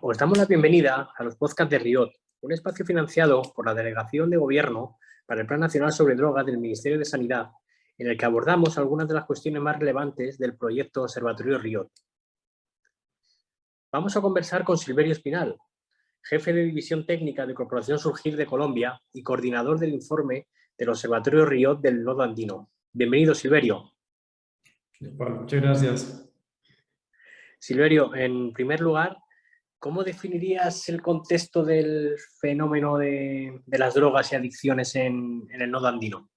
Os damos la bienvenida a los podcasts de RIOT, un espacio financiado por la Delegación de Gobierno para el Plan Nacional sobre Drogas del Ministerio de Sanidad, en el que abordamos algunas de las cuestiones más relevantes del proyecto Observatorio RIOT. Vamos a conversar con Silverio Espinal, jefe de División Técnica de Corporación Surgir de Colombia y coordinador del informe del Observatorio RIOT del Nodo Andino. Bienvenido, Silverio. Pablo, muchas gracias. Silverio, en primer lugar, ¿cómo definirías el contexto del fenómeno de las drogas y adicciones en el Nodo Andino?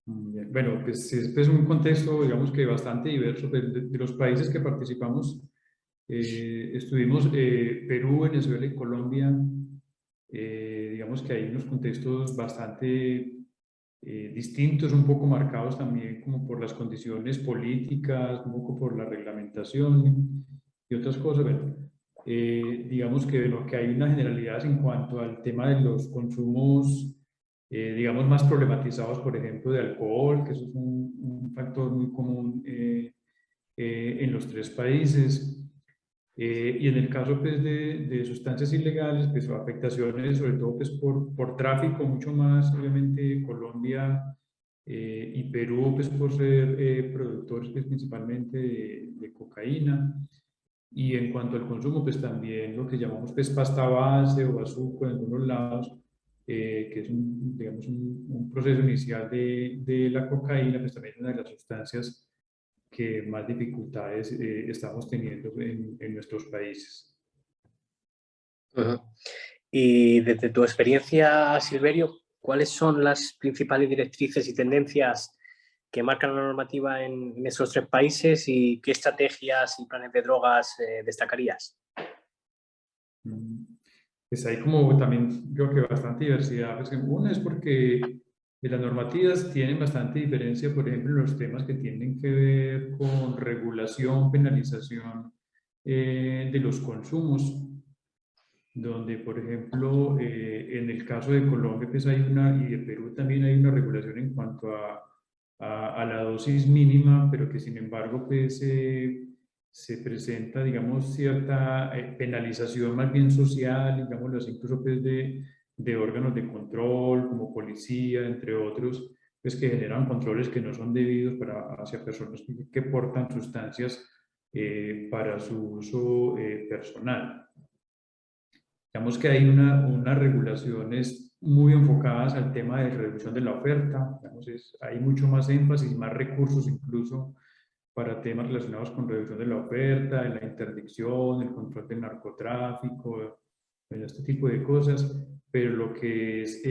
Bien. Bueno, pues es un contexto, digamos que bastante diverso. De los países que participamos, estuvimos Perú, Venezuela y Colombia. Digamos que hay unos contextos bastante distintos, un poco marcados también como por las condiciones políticas, un poco por la reglamentación y otras cosas. Bueno, digamos que, bueno, que hay unas generalidades en cuanto al tema de los consumos, digamos, más problematizados, por ejemplo, de alcohol, que eso es un factor muy común en los tres países. Y en el caso pues, de sustancias ilegales, pues afectaciones sobre todo pues, por tráfico, mucho más obviamente Colombia y Perú pues, por ser productores pues, principalmente de cocaína. Y en cuanto al consumo, pues también lo que llamamos pues, pasta base o azúcar en algunos lados, que es digamos, un proceso inicial de la cocaína, pues también es una de las sustancias que más dificultades estamos teniendo en nuestros países. Y desde tu experiencia, Silverio, ¿cuáles son las principales directrices y tendencias que marcan la normativa en esos tres países y qué estrategias y planes de drogas destacarías? Pues hay como también creo que bastante diversidad. Pues una es porque las normativas tienen bastante diferencia, por ejemplo, en los temas que tienen que ver con regulación, penalización de los consumos, donde, por ejemplo, en el caso de Colombia pues hay y de Perú también hay una regulación en cuanto a la dosis mínima, pero que sin embargo pues se presenta, digamos, cierta penalización más bien social, digamos, incluso pues de órganos de control, como policía, entre otros, pues que generan controles que no son debidos hacia personas que portan sustancias para su uso personal. Digamos que hay unas regulaciones muy enfocadas al tema de reducción de la oferta. Digamos, hay mucho más énfasis y más recursos incluso para temas relacionados con reducción de la oferta, de la interdicción, el control del narcotráfico, bueno, este tipo de cosas. Pero lo que es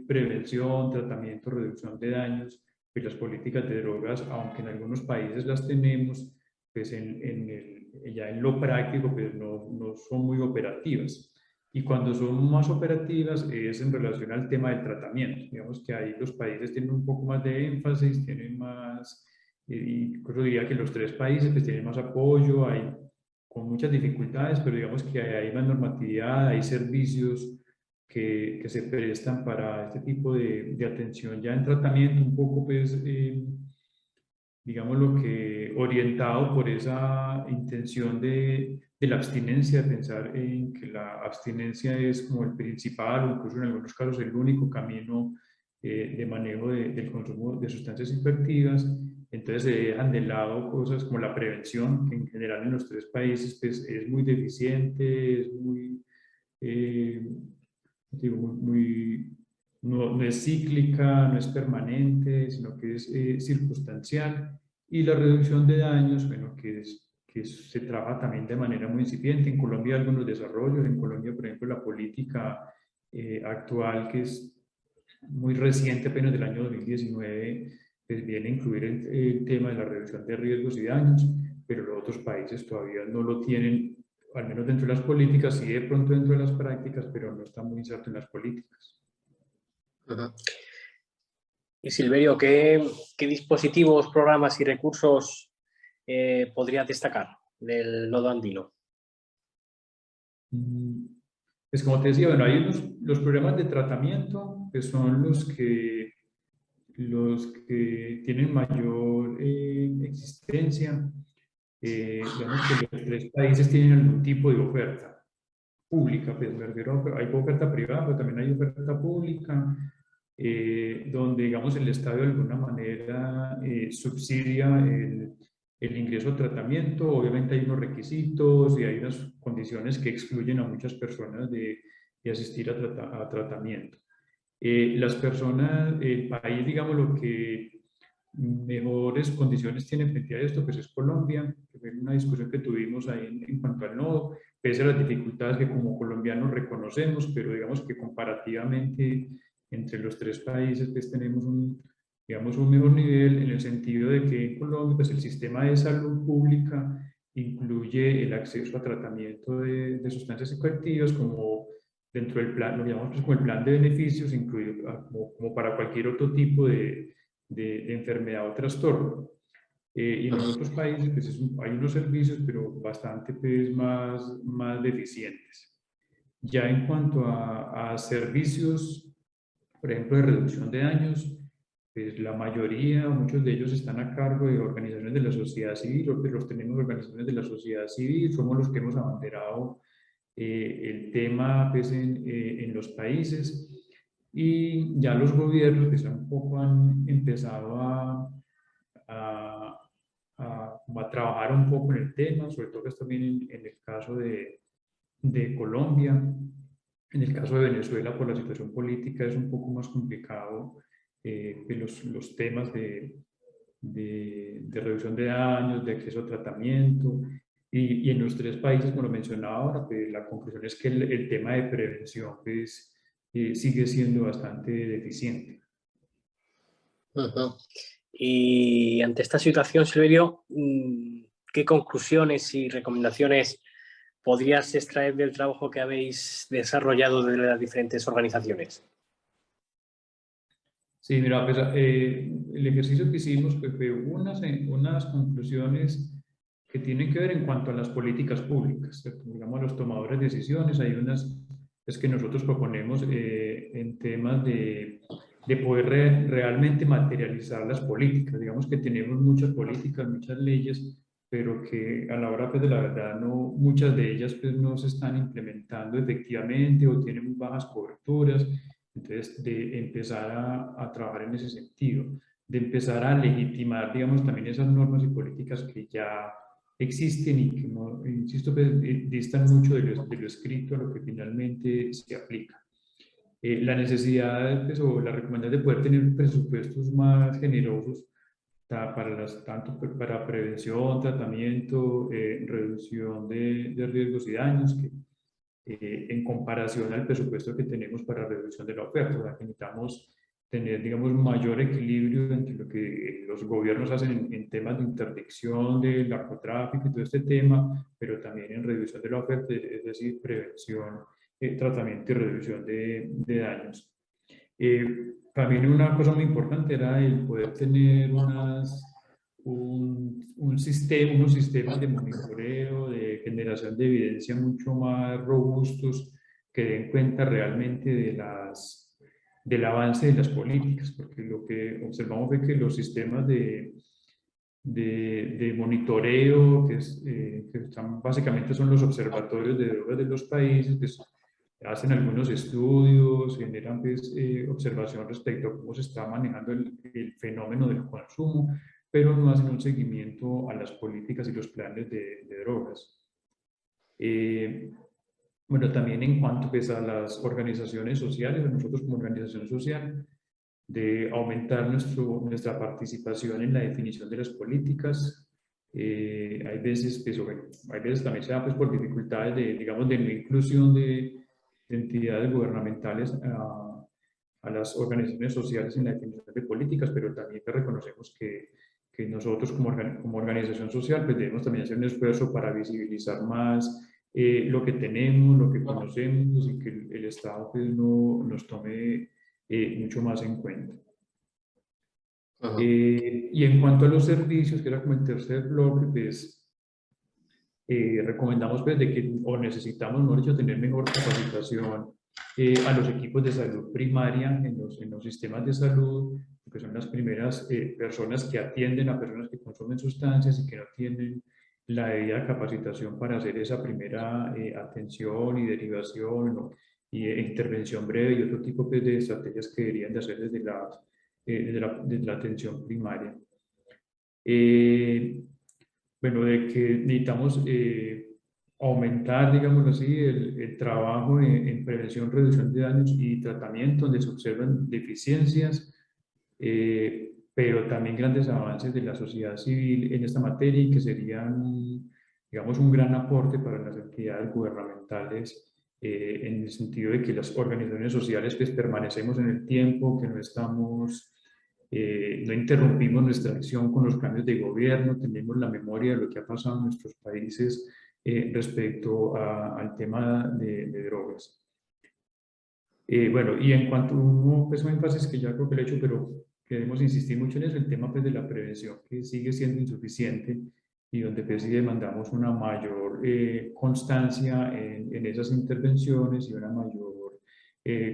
prevención, tratamiento, reducción de daños, pues las políticas de drogas, aunque en algunos países las tenemos, pues ya en lo práctico pues no son muy operativas. Y cuando son más operativas es en relación al tema del tratamiento. Digamos que ahí los países tienen un poco más de énfasis, tienen más, incluso diría que los tres países pues tienen más apoyo, hay con muchas dificultades, pero digamos que hay más normatividad, hay servicios que se prestan para este tipo de atención ya en tratamiento, un poco pues, digamos lo que orientado por esa intención de la abstinencia, de pensar en que la abstinencia es como el principal o incluso en algunos casos el único camino de manejo del consumo de sustancias psicoactivas. Entonces se dejan de lado cosas como la prevención, que en general en los tres países pues, es muy deficiente, es muy, digo, no es cíclica, no es permanente, sino que es circunstancial. Y la reducción de daños, bueno, que se trabaja también de manera muy incipiente. En Colombia hay algunos desarrollos. En Colombia, por ejemplo, la política actual, que es muy reciente, apenas del año 2019, pues viene a incluir el tema de la reducción de riesgos y daños, pero los otros países todavía no lo tienen, al menos dentro de las políticas, sí de pronto dentro de las prácticas, pero no está muy inserto en las políticas. Y Silverio, ¿qué dispositivos, programas y recursos podrías destacar del Nodo Andino? Pues como te decía, bueno, hay los programas de tratamiento, que son los que tienen mayor existencia. digamos que los tres países tienen algún tipo de oferta pública, pues me refiero a, hay oferta privada, pero también hay oferta pública, donde, digamos, el Estado de alguna manera subsidia el ingreso a tratamiento. Obviamente hay unos requisitos y hay unas condiciones que excluyen a muchas personas de asistir a tratamiento. Las personas, el país, digamos, lo que mejores condiciones tiene frente a esto, pues es Colombia, que fue una discusión que tuvimos ahí en cuanto al nodo, pese a las dificultades que como colombianos reconocemos, pero digamos que comparativamente entre los tres países pues tenemos un, digamos, un mejor nivel en el sentido de que en Colombia pues el sistema de salud pública incluye el acceso a tratamiento de sustancias psicoactivas como dentro del plan, lo llamamos pues como el plan de beneficios, incluido como para cualquier otro tipo de enfermedad o trastorno. Y en los otros países pues hay unos servicios, pero bastante pues, más deficientes. Ya en cuanto a servicios, por ejemplo, de reducción de daños, pues la mayoría, muchos de ellos están a cargo de organizaciones de la sociedad civil, los tenemos organizaciones de la sociedad civil, somos los que hemos abanderado el tema pues, en los países, y ya los gobiernos que un poco han empezado a, a trabajar un poco en el tema, sobre todo pues, también en el caso de Colombia. En el caso de Venezuela, por la situación política, es un poco más complicado los temas de reducción de daños, de acceso a tratamiento. Y en los tres países, como lo mencionaba ahora, pues, la conclusión es que el tema de prevención pues, sigue siendo bastante deficiente. Ujú. Y ante esta situación, Silverio, ¿qué conclusiones y recomendaciones podrías extraer del trabajo que habéis desarrollado de las diferentes organizaciones? Sí, mira, pues, el ejercicio que hicimos pues, fue unas conclusiones que tienen que ver en cuanto a las políticas públicas, ¿cierto? Digamos, los tomadores de decisiones, hay unas es que nosotros proponemos en temas de poder realmente materializar las políticas. Digamos que tenemos muchas políticas, muchas leyes, pero que a la hora pues, de la verdad no, muchas de ellas pues, no se están implementando efectivamente o tienen muy bajas coberturas. Entonces, de empezar a trabajar en ese sentido, de empezar a legitimar, digamos, también esas normas y políticas que ya existen y que, no, insisto, pues, distan mucho de lo escrito a lo que finalmente se aplica. La necesidad pues, o la recomendación de poder tener presupuestos más generosos tanto para prevención, tratamiento, reducción de riesgos y daños, que en comparación al presupuesto que tenemos para reducción de la oferta. O sea, que necesitamos tener, digamos, mayor equilibrio entre lo que los gobiernos hacen en temas de interdicción del narcotráfico y todo este tema, pero también en reducción de la oferta, es decir, prevención, tratamiento y reducción de daños. También una cosa muy importante era el poder tener unos sistemas de monitoreo, de generación de evidencia mucho más robustos que den cuenta realmente del avance de las políticas, porque lo que observamos es que los sistemas de monitoreo, que básicamente son los observatorios de drogas de los países, pues, hacen algunos estudios, generan pues, observación respecto a cómo se está manejando el fenómeno del consumo, pero no hacen un seguimiento a las políticas y los planes de drogas. Bueno, también en cuanto pues, a las organizaciones sociales, nosotros como organización social, de aumentar nuestra participación en la definición de las políticas. Hay veces, pues, bueno, hay veces también se da pues, por dificultades digamos, de no inclusión de entidades gubernamentales a las organizaciones sociales en la definición de políticas, pero también reconocemos que nosotros como organización social pues debemos también hacer un esfuerzo para visibilizar más lo que tenemos, lo que conocemos y que el Estado pues, no nos tome mucho más en cuenta. Y en cuanto a los servicios, que era como el tercer bloque, pues recomendamos pues, de que, o necesitamos, mejor dicho, tener mejor capacitación a los equipos de salud primaria en los sistemas de salud, que son las primeras personas que atienden a personas que consumen sustancias y que no tienen la debida capacitación para hacer esa primera atención y derivación, ¿no? E intervención breve y otro tipo pues, de estrategias que deberían de hacer desde la atención primaria. Bueno, de que necesitamos aumentar, digamos así, el trabajo en prevención, reducción de daños y tratamiento, donde se observan deficiencias, pero también grandes avances de la sociedad civil en esta materia y que serían, digamos, un gran aporte para las entidades gubernamentales en el sentido de que las organizaciones sociales pues permanecemos en el tiempo, que no estamos, no interrumpimos nuestra acción con los cambios de gobierno, tenemos la memoria de lo que ha pasado en nuestros países respecto al tema de drogas. Bueno, y en cuanto a un énfasis que ya creo que lo he hecho, pero queremos insistir mucho en eso, el tema pues, de la prevención, que sigue siendo insuficiente y donde pues, sí demandamos una mayor constancia en esas intervenciones y una mayor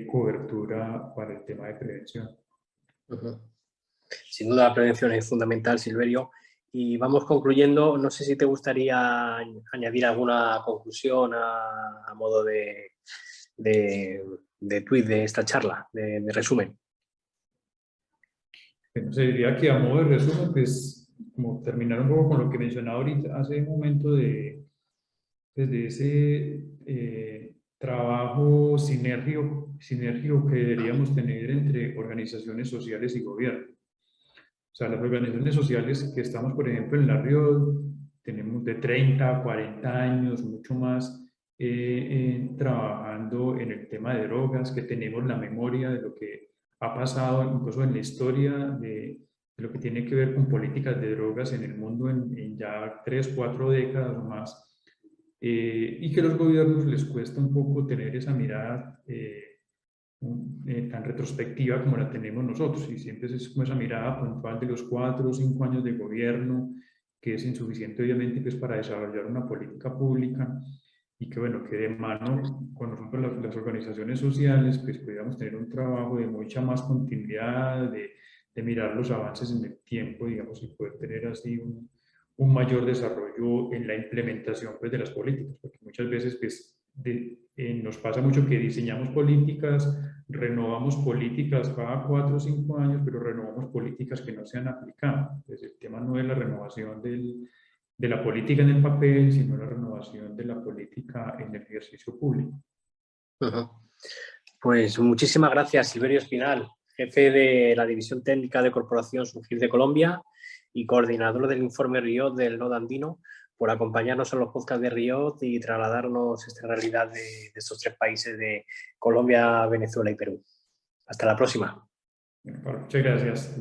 cobertura para el tema de prevención. Sin duda la prevención es fundamental, Silverio. Y vamos concluyendo, no sé si te gustaría añadir alguna conclusión a modo de tuit de esta charla, de resumen. Bueno, se diría que a modo de resumen, pues como terminar un poco con lo que mencionaba ahorita hace un momento de ese trabajo sinérgico que deberíamos tener entre organizaciones sociales y gobierno. O sea, las organizaciones sociales que estamos, por ejemplo, en la RIO, tenemos de 30 a 40 años, mucho más, trabajando en el tema de drogas, que tenemos la memoria de lo que ha pasado incluso en la historia de lo que tiene que ver con políticas de drogas en el mundo en ya 3, 4 décadas o más, y que a los gobiernos les cuesta un poco tener esa mirada tan retrospectiva como la tenemos nosotros, y siempre es como esa mirada puntual de los 4 o 5 años de gobierno, que es insuficiente obviamente pues, para desarrollar una política pública, y que bueno, que de mano con nosotros las organizaciones sociales pues pudiéramos tener un trabajo de mucha más continuidad, de mirar los avances en el tiempo, digamos, y poder tener así un mayor desarrollo en la implementación pues, de las políticas, porque muchas veces pues, nos pasa mucho que diseñamos políticas, renovamos políticas cada 4 o 5 años, pero renovamos políticas que no se han aplicado. Entonces, el tema no es la renovación de la política en el papel, sino la renovación de la política en el ejercicio público. Pues muchísimas gracias, Silverio Espinal, jefe de la División Técnica de Corporación SUGIR de Colombia y coordinador del informe RIOT del Nodo Andino, por acompañarnos en los podcasts de RIOT y trasladarnos esta realidad de estos 3 países de Colombia, Venezuela y Perú. Hasta la próxima. Bueno, muchas gracias.